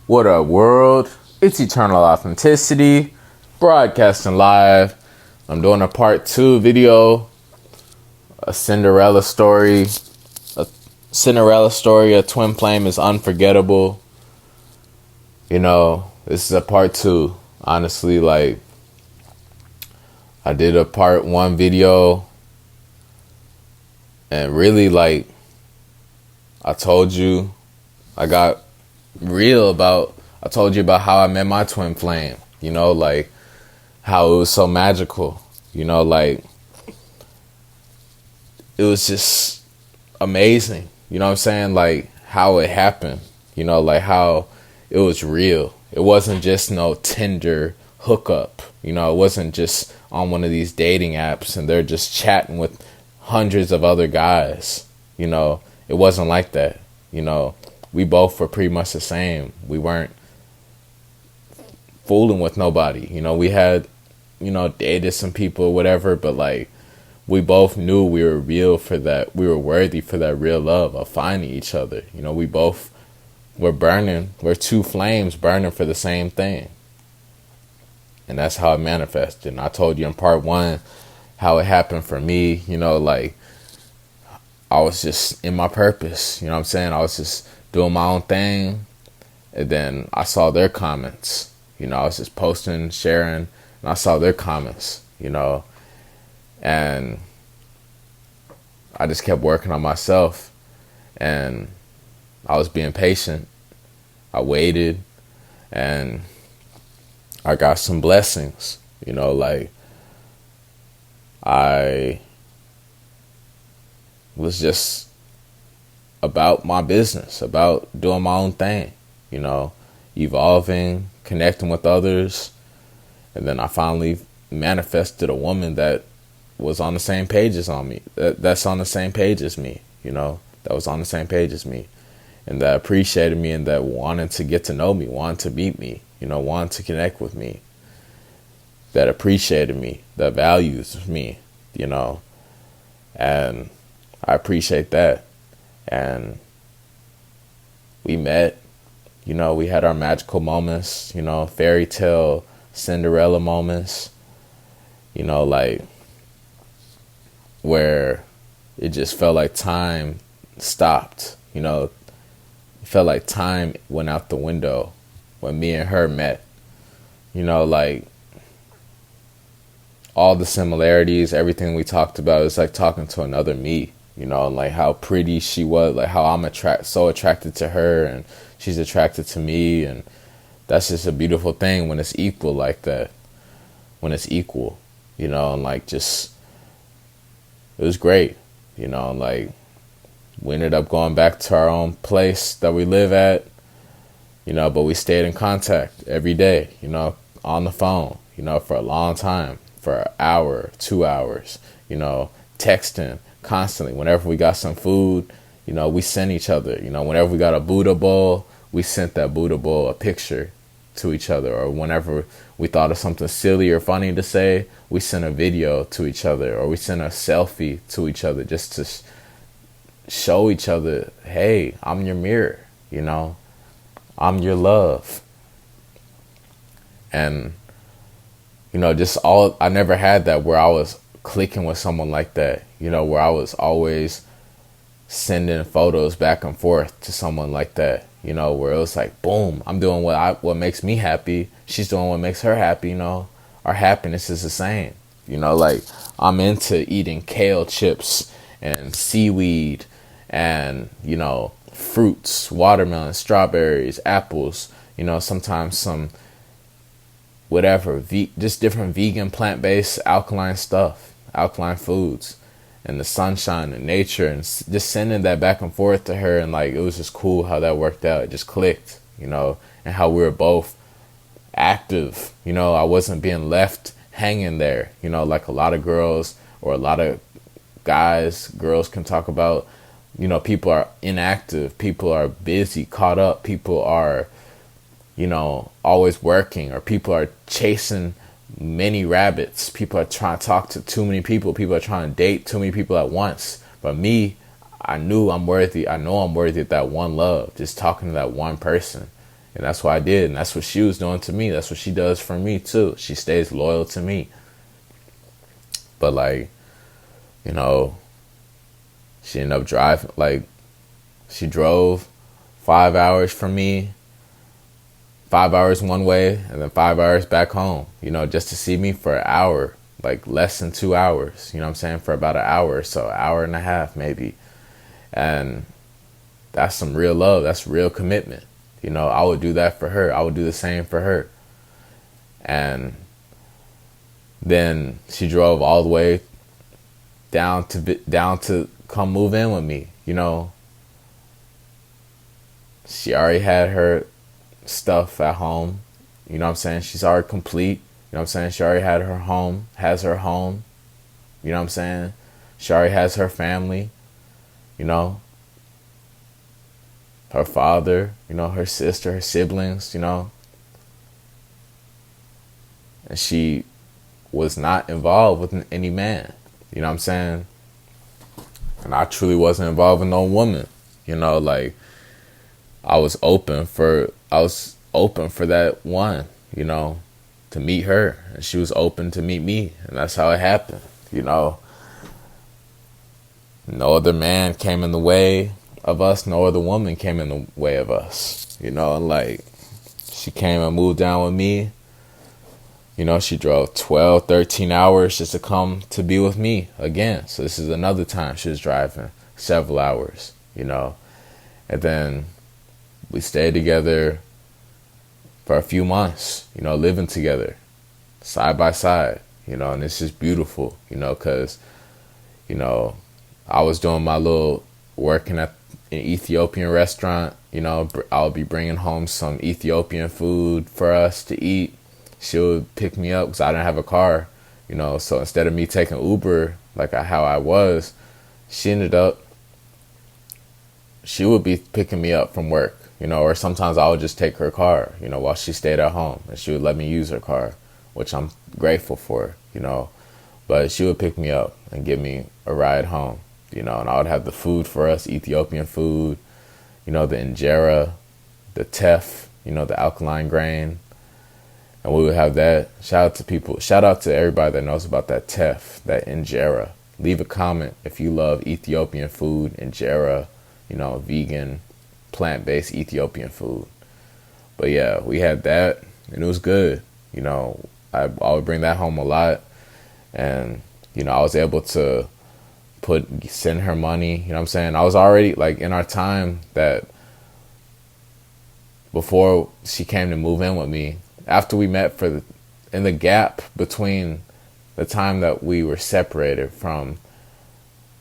What up, world? It's Eternal Authenticity, broadcasting live. I'm doing a part 2 video, a Cinderella story. A Cinderella story, a twin flame is unforgettable. You know, this is a part 2. Honestly, I did a part 1 video, and really, I told you, I got real about, I told you about how I met my twin flame, how it was so magical, it was just amazing, you know what I'm saying, how it happened, how it was real. It wasn't just no Tinder hookup, it wasn't just on one of these dating apps and they're just chatting with hundreds of other guys, it wasn't like that, we both were pretty much the same. We weren't fooling with nobody. We had, dated some people or whatever, but we both knew we were real for that. We were worthy for that real love of finding each other. We both were burning. We're two flames burning for the same thing. And that's how it manifested. And I told you in part 1 how it happened for me, I was just in my purpose. I was just doing my own thing, and then I saw their comments. I was just posting, sharing, and I saw their comments, and I just kept working on myself, and I was being patient. I waited, and I got some blessings, I was just about my business, about doing my own thing, evolving, connecting with others. And then I finally manifested a woman that was on the same page as me, that's on the same page as me, that was on the same page as me, and that appreciated me, and that wanted to get to know me, wanted to meet me, wanted to connect with me, that appreciated me, that values me, and I appreciate that. And we met, we had our magical moments, fairy tale Cinderella moments, where it just felt like time stopped, it felt like time went out the window when me and her met, all the similarities, everything we talked about, it's like talking to another me. How pretty she was, how I'm so attracted to her, and she's attracted to me, and that's just a beautiful thing when it's equal like that. When it's equal, and just, it was great, we ended up going back to our own place that we live at, but we stayed in contact every day, on the phone, for a long time, for an hour, 2 hours, texting constantly. Whenever we got some food, we sent each other, whenever we got a Buddha bowl, we sent that Buddha bowl a picture to each other. Or whenever we thought of something silly or funny to say, we sent a video to each other, or we sent a selfie to each other just to show each other, hey, I'm your mirror, I'm your love. And I never had that where I was clicking with someone like that, where I was always sending photos back and forth to someone like that, where it was like, boom, I'm doing what makes me happy, she's doing what makes her happy, our happiness is the same, I'm into eating kale chips and seaweed and, fruits, watermelon, strawberries, apples, sometimes some whatever, just different vegan, plant-based, alkaline stuff, alkaline foods, and the sunshine and nature, and just sending that back and forth to her. And it was just cool how that worked out. It just clicked, and how we were both active, I wasn't being left hanging there, like a lot of girls or a lot of girls can talk about, people are inactive, people are busy, caught up, people are, always working, or people are chasing many rabbits, people are trying to talk to too many people are trying to date too many people at once. But me, I know I'm worthy of that one love, just talking to that one person, And that's what I did. And that's what she was doing to me. That's what she does for me too. She stays loyal to me. But like, you know, she ended up driving, like, she drove 5 hours from me, 5 hours one way, and then 5 hours back home, you know, just to see me for an hour, like less than 2 hours, you know what I'm saying, for about an hour or so, hour and a half maybe. And that's some real love. That's real commitment. You know, I would do that for her. I would do the same for her. And then she drove all the way down to come move in with me. You know, she already had her stuff at home. You know what I'm saying? She's already complete. You know what I'm saying? She already had her home, has her home. You know what I'm saying? She already has her family, you know, her father, you know, her sister, her siblings, you know. And she was not involved with any man, you know what I'm saying? And I truly wasn't involved with no woman, you know, like I was open for that one, you know, to meet her, and she was open to meet me, and that's how it happened, you know. No other man came in the way of us, no other woman came in the way of us, you know. And like, she came and moved down with me, you know. She drove 12, 13 hours just to come to be with me again. So this is another time she was driving several hours, you know. And then we stayed together for a few months, you know, living together side by side, you know. And it's just beautiful, you know, because, you know, I was doing my little working at an Ethiopian restaurant, you know. I would be bringing home some Ethiopian food for us to eat. She would pick me up because I didn't have a car, you know. So instead of me taking Uber like how I was, she would be picking me up from work, you know. Or sometimes I would just take her car, you know, while she stayed at home, and she would let me use her car, which I'm grateful for, you know. But she would pick me up and give me a ride home, you know. And I would have the food for us, Ethiopian food, you know, the injera, the teff, you know, the alkaline grain. And we would have that. Shout out to everybody that knows about that teff, that injera. Leave a comment if you love Ethiopian food, injera, you know, vegan, plant-based Ethiopian food. But yeah, we had that, and it was good. You know, I would bring that home a lot. And, you know, I was able to send her money, you know what I'm saying? I was already, like, in our time that before she came to move in with me, after we met in the gap between the time that we were separated from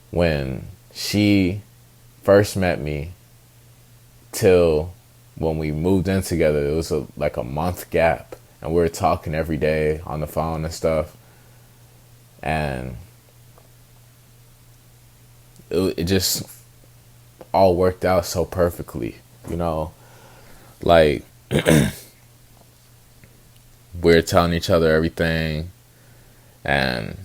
when she first met me till when we moved in together, it was like a month gap, and we were talking every day on the phone and stuff. And it just all worked out so perfectly, you know. Like, we're telling each other everything, and,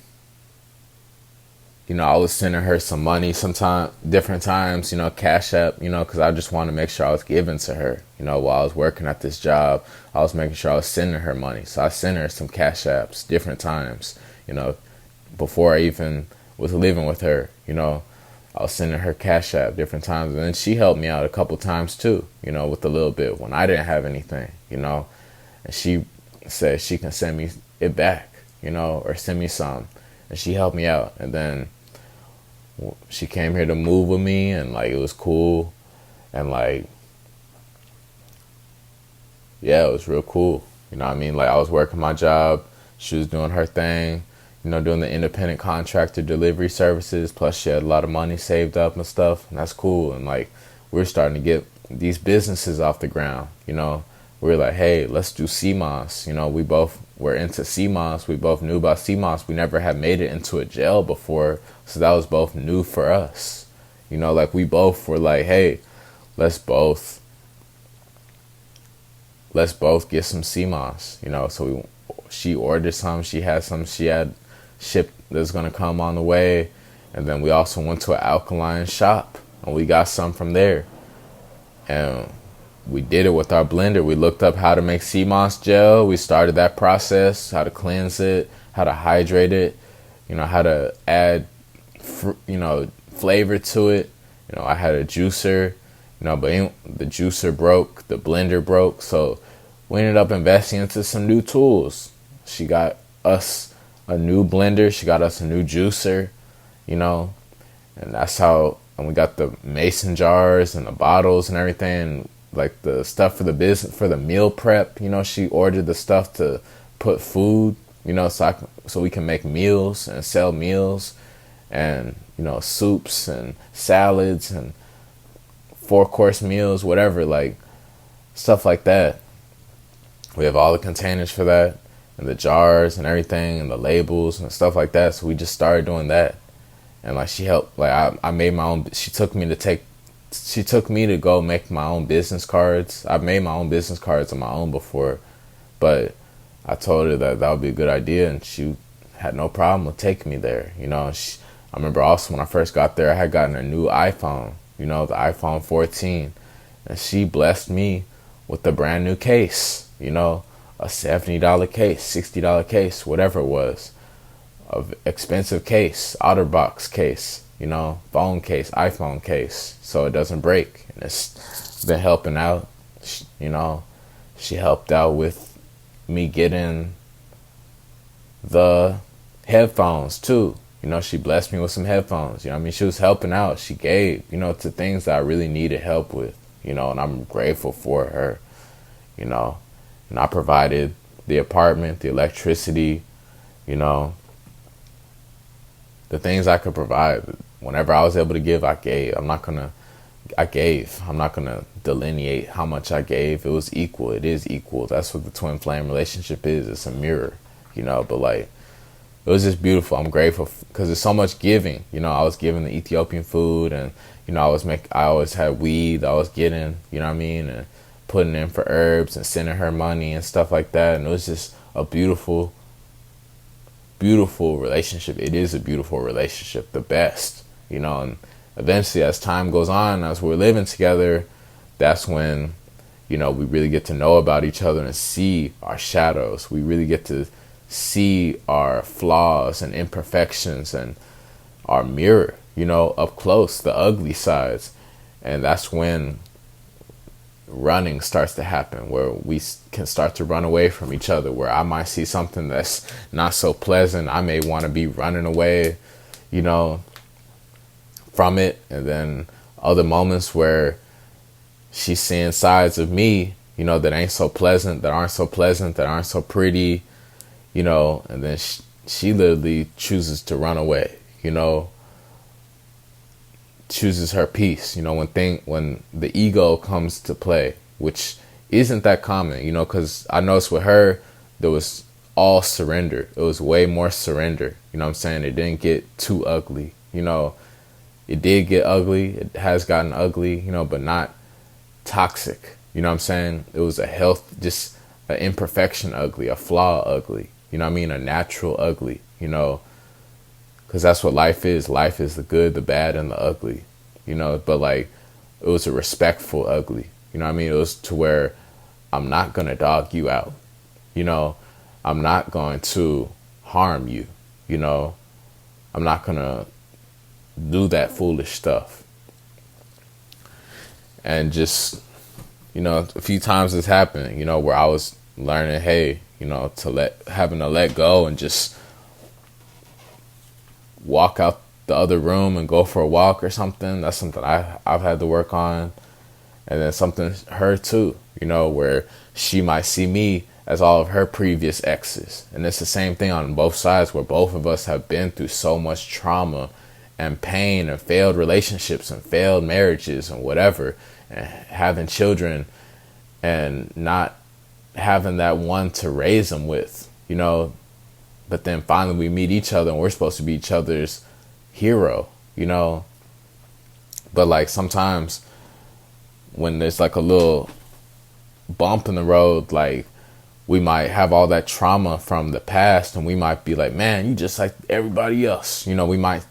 you know, I was sending her some money sometime, different times, you know, Cash App, you know, because I just wanted to make sure I was giving to her, you know. While I was working at this job, I was making sure I was sending her money, so I sent her some Cash Apps different times, you know. Before I even was living with her, you know, I was sending her Cash App different times. And then she helped me out a couple times too, you know, with a little bit when I didn't have anything, you know. And she said she can send me it back, you know, or send me some. And she helped me out. And then she came here to move with me, and like, it was cool. And like, yeah, it was real cool. You know what I mean? Like, I was working my job, she was doing her thing, you know, doing the independent contractor delivery services. Plus, she had a lot of money saved up and stuff, and that's cool. And like, we're starting to get these businesses off the ground, you know. We're like, hey, let's do CMOS. You know, we both were into CMOS. We both knew about CMOS. We never had made it into a jail before, so that was both new for us. You know, like, we both were like, hey, let's both get some CMOS, you know. So she ordered some. She had some. She had ship that's gonna come on the way, and then we also went to an alkaline shop and we got some from there. And we did it with our blender. We looked up how to make sea moss gel. We started that process, how to cleanse it, how to hydrate it, how to add, flavor to it. I had a juicer, but the juicer broke, the blender broke. So we ended up investing into some new tools. She got us a new blender. She got us a new juicer, and that's how, and we got the mason jars and the bottles and everything, like the stuff for the business, for the meal prep. She ordered the stuff to put food, so we can make meals and sell meals and, soups and salads and 4-course meals, whatever, like stuff like that. We have all the containers for that and the jars and everything and the labels and stuff like that. So we just started doing that. And like she helped, like I made my own, she took me to go make my own business cards. I've made my own business cards on my own before, but I told her that would be a good idea, and she had no problem with taking me there. I remember also when I first got there, I had gotten a new iPhone, the iPhone 14, and she blessed me with a brand new case, a $70 case, $60 case, whatever it was, of expensive case, OtterBox case, phone case, iPhone case, so it doesn't break. And it's been helping out. She helped out with me getting the headphones too. She blessed me with some headphones. She was helping out. She gave, to things that I really needed help with, and I'm grateful for her, and I provided the apartment, the electricity, the things I could provide. Whenever I was able to give, I gave. I'm not going to delineate how much I gave. It was equal. It is equal. That's what the twin flame relationship is. It's a mirror, but like, it was just beautiful. I'm grateful because there's so much giving. I was giving the Ethiopian food, and, I always had weed I was getting, and putting in for herbs and sending her money and stuff like that. And it was just a beautiful, beautiful relationship. It is a beautiful relationship, the best, and eventually as time goes on, as we're living together, that's when, we really get to know about each other and see our shadows. We really get to see our flaws and imperfections and our mirror, up close, the ugly sides. And that's when running starts to happen, where we can start to run away from each other, where I might see something that's not so pleasant. I may want to be running away, from it. And then other moments where she's seeing sides of me, that ain't so pleasant, that aren't so pleasant, that aren't so pretty, and then she literally chooses to run away, chooses her peace, when the ego comes to play, which isn't that common, because I noticed with her, there was all surrender. It was way more surrender. What I'm saying? It didn't get too ugly. It did get ugly. It has gotten ugly, but not toxic. What I'm saying? It was just an imperfection ugly, a flaw ugly. A natural ugly, because that's what life is. Life is the good, the bad, and the ugly, but like, it was a respectful ugly, It was to where I'm not going to dog you out, I'm not going to harm you, I'm not going to do that foolish stuff. And just, a few times it's happened, where I was learning, hey, having to let go and just walk out the other room and go for a walk or something. That's something I've had to work on. And then something her too, where she might see me as all of her previous exes. And it's the same thing on both sides, where both of us have been through so much trauma and pain and failed relationships and failed marriages and whatever, and having children and not having that one to raise them with, but then finally we meet each other and we're supposed to be each other's hero, but like sometimes when there's like a little bump in the road, like we might have all that trauma from the past and we might be like, man, you just like everybody else. We might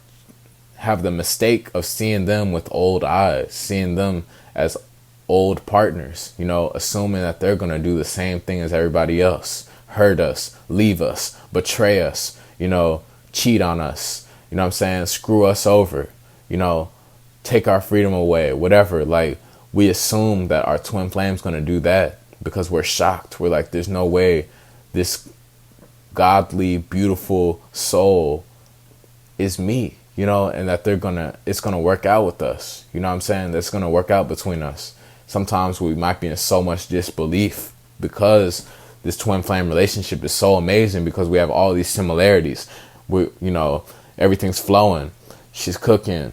have the mistake of seeing them with old eyes, seeing them as old partners, you know, assuming that they're going to do the same thing as everybody else, hurt us, leave us, betray us, you know, cheat on us, you know what I'm saying, screw us over, you know, take our freedom away, whatever. Like, we assume that our twin flame's going to do that because we're shocked. We're like, there's no way this godly, beautiful soul is me, you know, and that it's gonna work out with us. You know what I'm saying? That's gonna work out between us. Sometimes we might be in so much disbelief because this twin flame relationship is so amazing because we have all these similarities. You know, everything's flowing. She's cooking.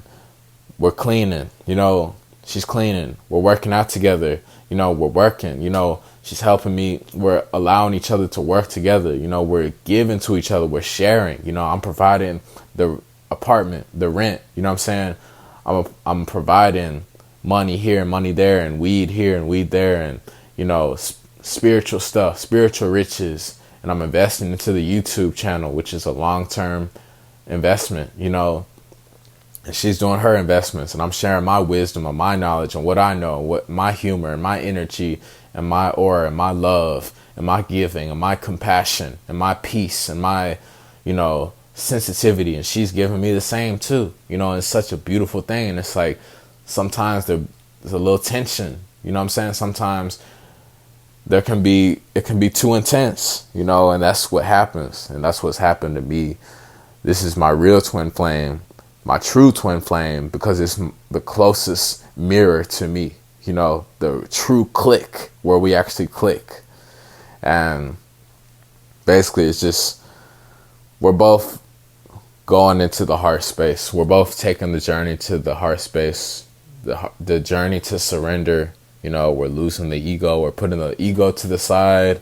We're cleaning, you know, she's cleaning. We're working out together. You know, we're working, you know, she's helping me. We're allowing each other to work together. You know, we're giving to each other. We're sharing. You know, I'm providing the apartment, the rent. You know what I'm saying? I'm providing money here and money there and weed here and weed there and, you know, spiritual stuff, spiritual riches. And I'm investing into the YouTube channel, which is a long-term investment, you know. And she's doing her investments, and I'm sharing my wisdom and my knowledge and what I know, what my humor and my energy and my aura and my love and my giving and my compassion and my peace and my, you know, sensitivity. And she's giving me the same too. You know, it's such a beautiful thing. And it's like sometimes there's a little tension. You know what I'm saying? Sometimes it can be too intense, you know, and that's what happens. And that's what's happened to me. This is my real twin flame. My true twin flame, because it's the closest mirror to me, you know, the true click where we actually click. And basically it's just, we're both going into the heart space. We're both taking the journey to the heart space, the journey to surrender. You know, we're losing the ego. We're putting the ego to the side.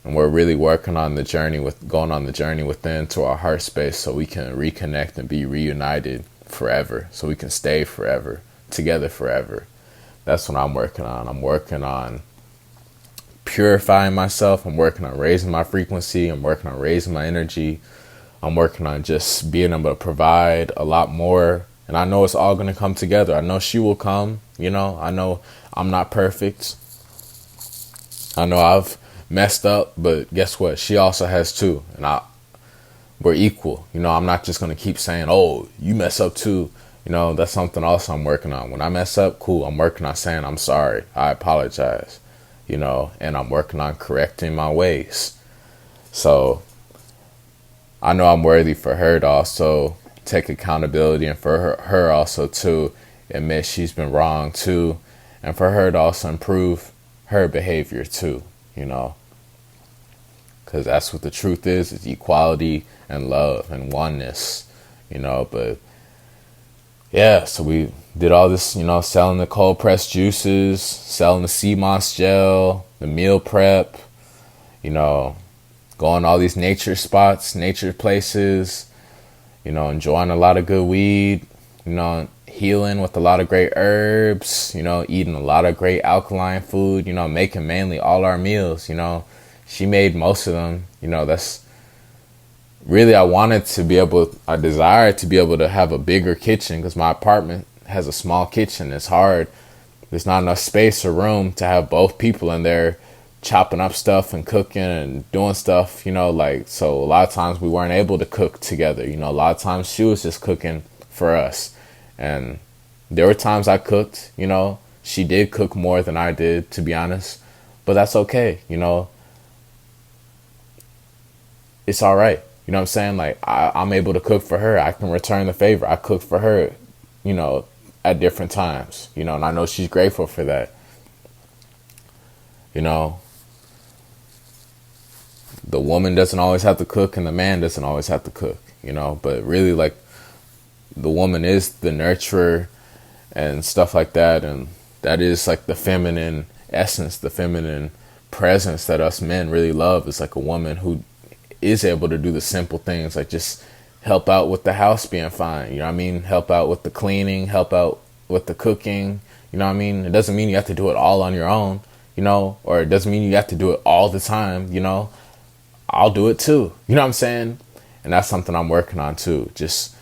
And we're really working on the journey going on the journey within to our heart space so we can reconnect and be reunited forever. So we can stay forever, together forever. That's what I'm working on. I'm working on purifying myself. I'm working on raising my frequency. I'm working on raising my energy. I'm working on just being able to provide a lot more. And I know it's all going to come together. I know she will come. You know, I know I'm not perfect. I know I've messed up, but guess what? She also has too, and we're equal. You know, I'm not just gonna keep saying, "Oh, you mess up too." You know, that's something else I'm working on. When I mess up, cool. I'm working on saying I'm sorry. I apologize. You know, and I'm working on correcting my ways. So I know I'm worthy for her to also take accountability, and for her also to admit she's been wrong too, and for her to also improve her behavior too. You know, because that's what the truth is equality and love and oneness, you know. But yeah, so we did all this, you know, selling the cold pressed juices, selling the sea moss gel, the meal prep, you know, going all these nature spots, nature places, you know, enjoying a lot of good weed, you know, healing with a lot of great herbs, you know, eating a lot of great alkaline food, you know, making mainly all our meals, you know. She made most of them, you know. That's really, I desired to be able to have a bigger kitchen because my apartment has a small kitchen. It's hard. There's not enough space or room to have both people in there chopping up stuff and cooking and doing stuff, you know, like, so a lot of times we weren't able to cook together, you know. A lot of times she was just cooking for us. And there were times I cooked, you know. She did cook more than I did, to be honest. But that's okay, you know. It's all right. You know what I'm saying? Like, I'm able to cook for her. I can return the favor. I cook for her, you know, at different times, you know, and I know she's grateful for that. You know, the woman doesn't always have to cook and the man doesn't always have to cook, you know, but really, like, the woman is the nurturer and stuff like that. And that is like the feminine essence, the feminine presence that us men really love. Is like a woman who is able to do the simple things, like just help out with the house being fine. You know what I mean? Help out with the cleaning, help out with the cooking. You know what I mean? It doesn't mean you have to do it all on your own, you know, or it doesn't mean you have to do it all the time, you know. I'll do it too. You know what I'm saying? And that's something I'm working on too. Just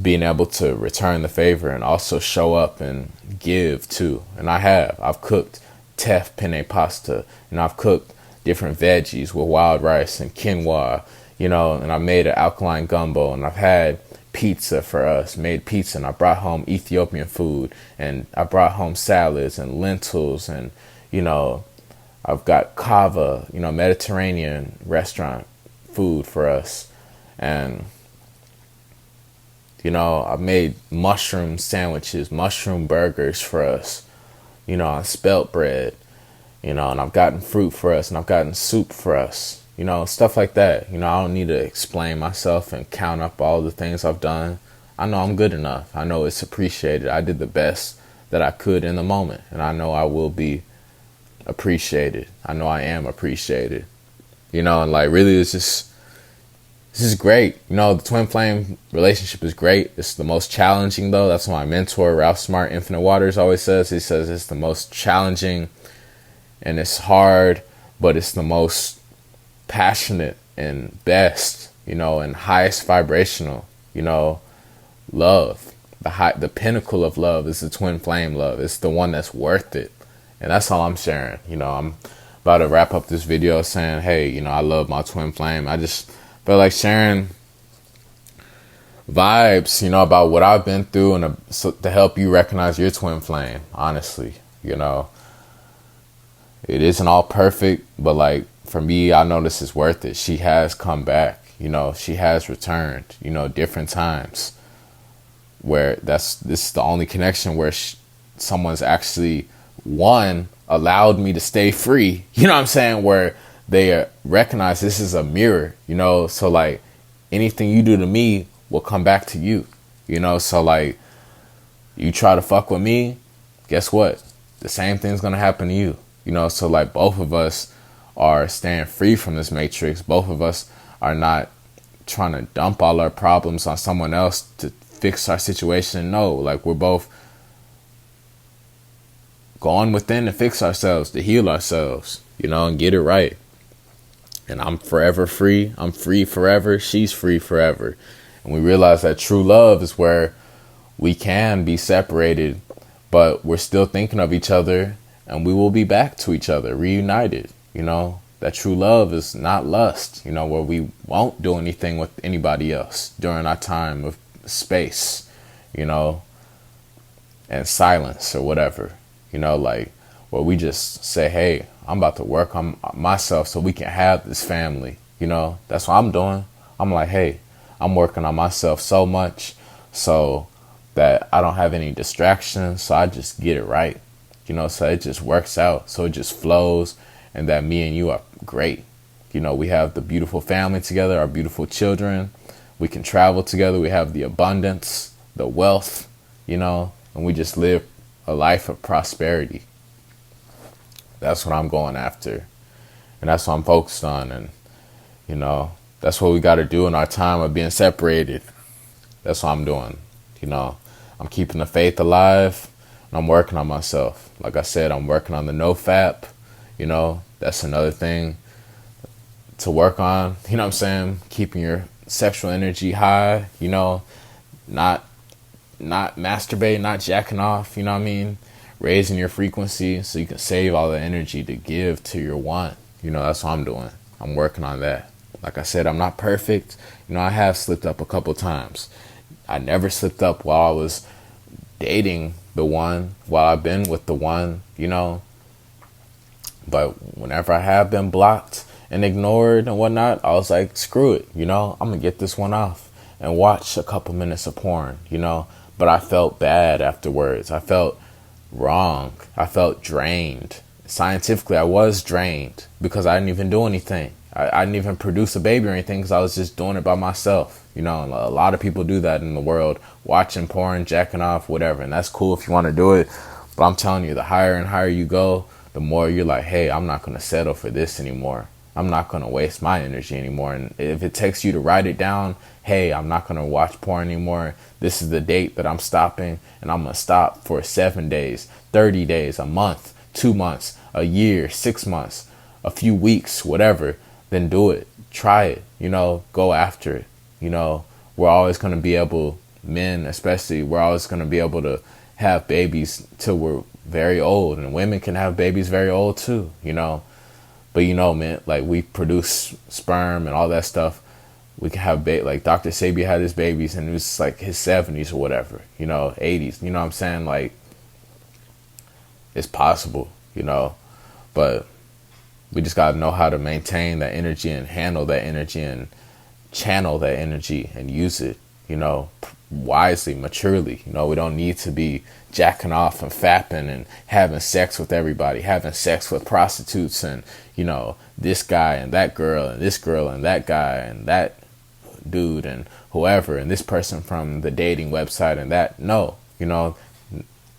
being able to return the favor and also show up and give too. And I've cooked teff penne pasta, and I've cooked different veggies with wild rice and quinoa, and I made an alkaline gumbo, and I've had pizza for us, made pizza, and I brought home Ethiopian food, and I brought home salads and lentils, and, I've got kava, Mediterranean restaurant food for us. And, I've made mushroom sandwiches, mushroom burgers for us, on spelt bread, and I've gotten fruit for us, and I've gotten soup for us, stuff like that. I don't need to explain myself and count up all the things I've done. I know I'm good enough. I know it's appreciated. I did the best that I could in the moment, and I know I will be appreciated. I know I am appreciated, and like really this is great. The twin flame relationship is great. It's the most challenging though. That's what my mentor, Ralph Smart, Infinite Waters, always says. He says it's the most challenging and it's hard, but it's the most passionate and best, and highest vibrational, love. The pinnacle of love is the twin flame love. It's the one that's worth it. And that's all I'm sharing. I'm about to wrap up this video saying, hey, I love my twin flame. I just feel like sharing vibes, about what I've been through and to help you recognize your twin flame, honestly. It isn't all perfect, but like for me, I know this is worth it. She has come back, she has returned, different times where this is the only connection where someone's actually allowed me to stay free, what I'm saying, where they recognize this is a mirror, so like anything you do to me will come back to you, so like you try to fuck with me, guess what? The same thing's gonna happen to you, so like both of us are staying free from this matrix. Both of us are not trying to dump all our problems on someone else to fix our situation. No, like we're both going within to fix ourselves, to heal ourselves, and get it right. And I'm forever free. I'm free forever. She's free forever. And we realize that true love is where we can be separated, but we're still thinking of each other, and we will be back to each other, reunited. That true love is not lust, where we won't do anything with anybody else during our time of space, and silence or whatever. Like where we just say, hey, I'm about to work on myself so we can have this family. That's what I'm doing. I'm like, hey, I'm working on myself so much so that I don't have any distractions. So I just get it right, so it just works out. So it just flows, and that me and you are great. We have the beautiful family together, our beautiful children. We can travel together. We have the abundance, the wealth, and we just live a life of prosperity. That's what I'm going after, and that's what I'm focused on. And that's what we got to do in our time of being separated. That's what I'm doing. I'm keeping the faith alive, and I'm working on myself. Like I said, I'm working on the NoFap. That's another thing to work on. What I'm saying? Keeping your sexual energy high. Not masturbating, not jacking off, what I mean? Raising your frequency so you can save all the energy to give to your want. That's what I'm doing. I'm working on that. Like I said, I'm not perfect. I have slipped up a couple times. I never slipped up while I was dating the one, while I've been with the one, But whenever I have been blocked and ignored and whatnot, I was like, screw it, I'm going to get this one off and watch a couple minutes of porn, But I felt bad afterwards. I felt wrong. I felt drained. Scientifically, I was drained because I didn't even do anything. I didn't even produce a baby or anything because I was just doing it by myself. And a lot of people do that in the world, watching porn, jacking off, whatever. And that's cool if you want to do it. But I'm telling you, the higher and higher you go, the more you're like, hey, I'm not going to settle for this anymore. I'm not going to waste my energy anymore. And if it takes you to write it down, hey, I'm not going to watch porn anymore. This is the date that I'm stopping, and I'm going to stop for 7 days, 30 days, a month, 2 months, a year, 6 months, a few weeks, whatever. Then do it. Try it, go after it. We're always going to be able men especially, we're always going to be able to have babies till we're very old, and women can have babies very old too, you know. But you know, man, like we produce sperm and all that stuff. We can have like Dr. Sebi had his babies and it was like his 70s or whatever, you know, 80s. You know what I'm saying? Like, it's possible, you know, but we just got to know how to maintain that energy and handle that energy and channel that energy and use it, you know, wisely, maturely. You know, we don't need to be jacking off and fapping and having sex with everybody, having sex with prostitutes and, you know, this guy and that girl and this girl and that guy and that dude and whoever and this person from the dating website and that. No, you know,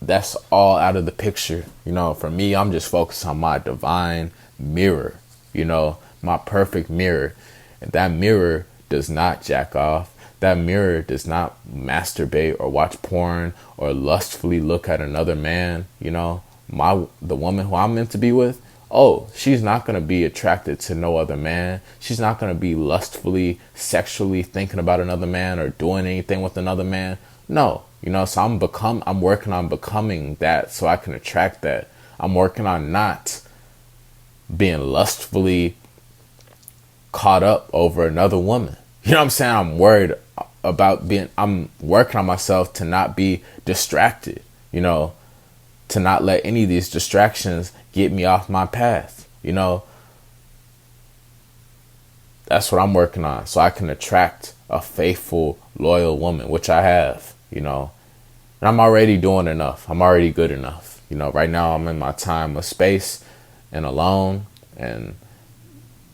that's all out of the picture. You know, for me, I'm just focused on my divine mirror, you know, my perfect mirror. And that mirror does not jack off. That mirror does not masturbate or watch porn or lustfully look at another man. You know, the woman who I'm meant to be with, oh, she's not going to be attracted to no other man. She's not going to be lustfully, sexually thinking about another man or doing anything with another man. No, you know, so I'm working on becoming that so I can attract that. I'm working on not being lustfully caught up over another woman. You know what I'm saying? I'm worried about I'm working on myself to not be distracted, you know, to not let any of these distractions get me off my path, you know. That's what I'm working on, so I can attract a faithful, loyal woman, which I have, you know. And I'm already doing enough. I'm already good enough. You know, right now I'm in my time of space and alone, and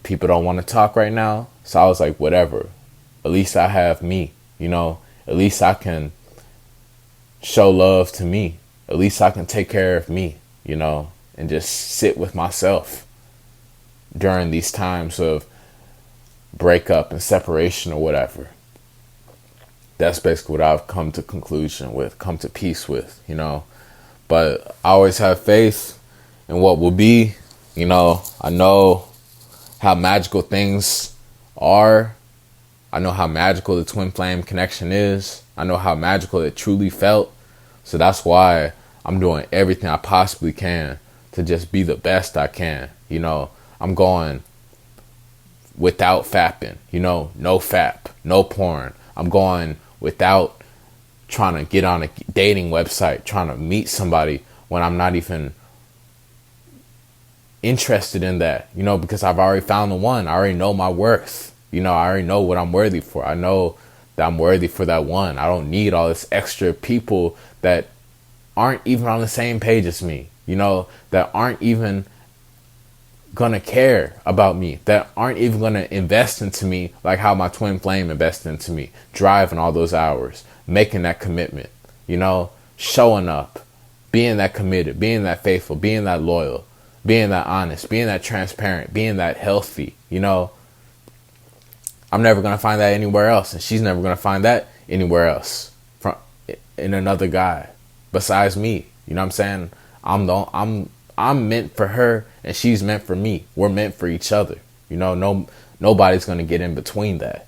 people don't want to talk right now. So I was like, whatever. At least I have me, you know. At least I can show love to me. At least I can take care of me, you know, and just sit with myself during these times of breakup and separation or whatever. That's basically what I've come to peace with, you know. But I always have faith in what will be, you know. I know how magical things are. I know how magical the twin flame connection is. I know how magical it truly felt. So that's why I'm doing everything I possibly can to just be the best I can. You know, I'm going without fapping, you know, no fap, no porn. I'm going without trying to get on a dating website, trying to meet somebody when I'm not even interested in that, you know, because I've already found the one. I already know my worth. You know, I already know what I'm worthy for. I know that I'm worthy for that one. I don't need all this extra people that aren't even on the same page as me, you know, that aren't even gonna care about me, that aren't even gonna invest into me like how my twin flame invested into me, driving all those hours, making that commitment, you know, showing up, being that committed, being that faithful, being that loyal, being that honest, being that transparent, being that healthy, you know. I'm never going to find that anywhere else, and she's never going to find that anywhere else in another guy besides me. You know what I'm saying? I'm meant for her, and she's meant for me. We're meant for each other. You know, nobody's going to get in between that.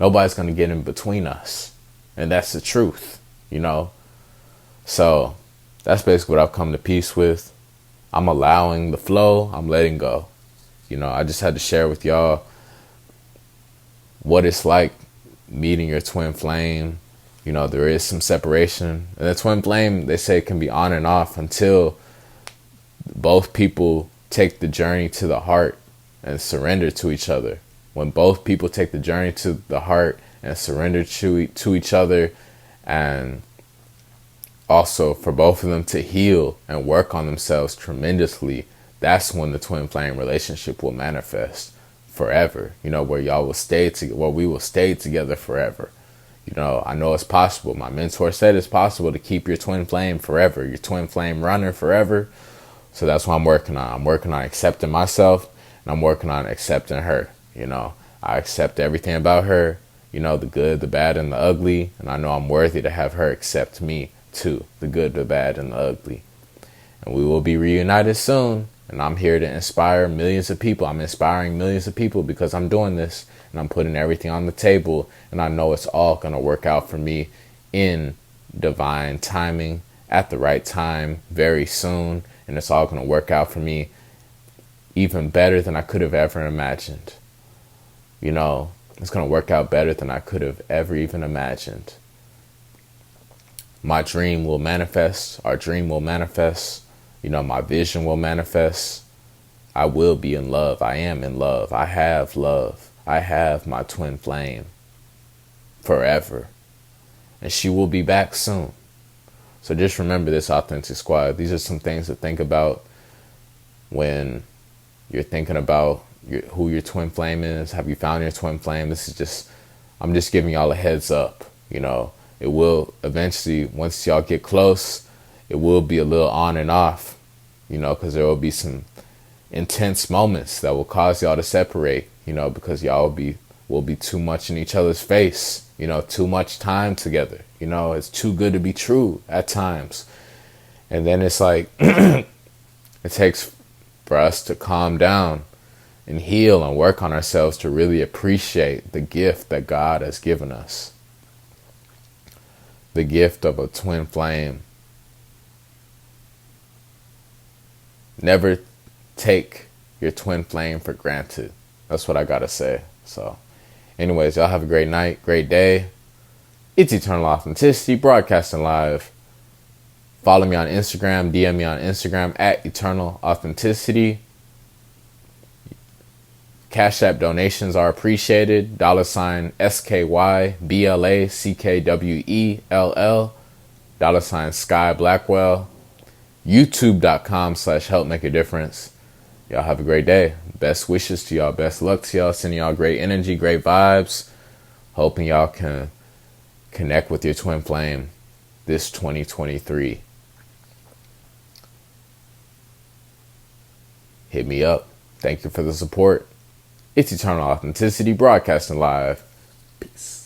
Nobody's going to get in between us, and that's the truth, you know. So that's basically what I've come to peace with. I'm allowing the flow. I'm letting go. You know, I just had to share with y'all what it's like meeting your twin flame. You know, there is some separation. And the twin flame, they say, can be on and off until both people take the journey to the heart and surrender to each other. When both people take the journey to the heart and surrender to each other, and also for both of them to heal and work on themselves tremendously, that's when the twin flame relationship will manifest forever, you know, where y'all will stay together, where we will stay together forever. You know, I know it's possible. My mentor said it's possible to keep your twin flame forever, your twin flame runner forever. So that's what I'm working on. I'm working on accepting myself, and I'm working on accepting her. You know, I accept everything about her, you know, the good, the bad, and the ugly. And I know I'm worthy to have her accept me too, the good, the bad, and the ugly. And we will be reunited soon. And I'm here to inspire millions of people. I'm inspiring millions of people because I'm doing this, and I'm putting everything on the table, and I know it's all going to work out for me in divine timing at the right time very soon. And it's all going to work out for me even better than I could have ever imagined. You know, it's going to work out better than I could have ever even imagined. My dream will manifest. Our dream will manifest. You know, my vision will manifest. I will be in love. I am in love. I have love. I have my twin flame forever. And she will be back soon. So just remember this, Authentic Squad. These are some things to think about when you're thinking about who your twin flame is. Have you found your twin flame? I'm just giving y'all a heads up. You know, it will eventually, once y'all get close, it will be a little on and off, you know, because there will be some intense moments that will cause y'all to separate, you know, because y'all will be too much in each other's face, you know, too much time together. You know, it's too good to be true at times. And then it's like, it takes for us to calm down and heal and work on ourselves to really appreciate the gift that God has given us. The gift of a twin flame. Never take your twin flame for granted. That's what I gotta say. So anyways, y'all have a great night, great day. It's Eternal Authenticity, broadcasting live. Follow me on Instagram, DM me on Instagram at Eternal Authenticity. Cash App donations are appreciated. $SkyBlackWell. $Sky Blackwell. YouTube.com/help make a difference. Y'all have a great day. Best wishes to y'all. Best luck to y'all. Sending y'all great energy, great vibes. Hoping y'all can connect with your twin flame this 2023. Hit me up. Thank you for the support. It's Eternal Authenticity, broadcasting live. Peace.